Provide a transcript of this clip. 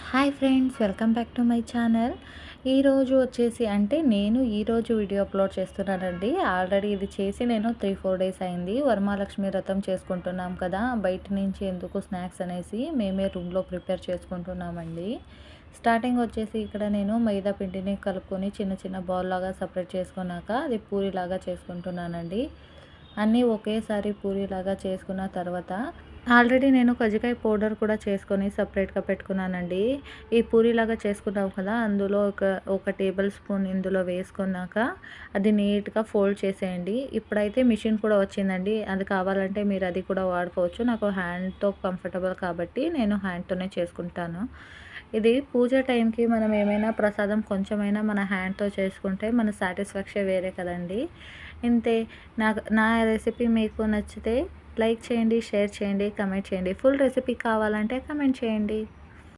Hi friends, welcome back to my channel. ఈరోజు వచ్చేసి నేను ఈరోజు వీడియో అప్లోడ్ చేస్తున్నానండి. ఆల్రెడీ ఇది చేసి నేను 3-4 డేస్ అయింది. వరమహాలక్ష్మి వ్రతం చేసుకుంటున్నాం కదా, బయట నుంచి ఎందుకు స్నాక్స్ అనేసి మేమే రూమ్లో ప్రిపేర్ చేసుకుంటున్నామండి. స్టార్టింగ్ వచ్చేసి ఇక్కడ నేను మైదా పిండిని కలుపుకొని చిన్న చిన్న బాల్ లాగా సపరేట్ చేసుకున్నాక అది పూరిలాగా చేసుకుంటున్నానండి. అన్నీ ఒకేసారి పూరిలాగా చేసుకున్న తర్వాత ఆల్రెడీ నేను కజ్జికాయ పౌడర్ కూడా చేసుకొని సపరేట్గా పెట్టుకున్నానండి. ఈ పూరిలాగా చేసుకున్నాం కదా, అందులో ఒక టేబుల్ స్పూన్ ఇందులో వేసుకున్నాక అది నీట్గా ఫోల్డ్ చేసేయండి. ఇప్పుడైతే మిషన్ కూడా వచ్చిందండి, అది కావాలంటే మీరు అది కూడా వాడుకోవచ్చు. నాకు హ్యాండ్తో కంఫర్టబుల్ కాబట్టి నేను హ్యాండ్తోనే చేసుకుంటాను. ఇది పూజ టైంకి మనం ఏమైనా ప్రసాదం కొంచెమైనా మన హ్యాండ్తో చేసుకుంటే మన సాటిస్ఫాక్షన్ వేరే కదండి. ఇంతే. నా రెసిపీ మీకు నచ్చితే లైక్ చేయండి, షేర్ చేయండి, కమెంట్ చేయండి. ఫుల్ రెసిపీ కావాలంటే కమెంట్ చేయండి.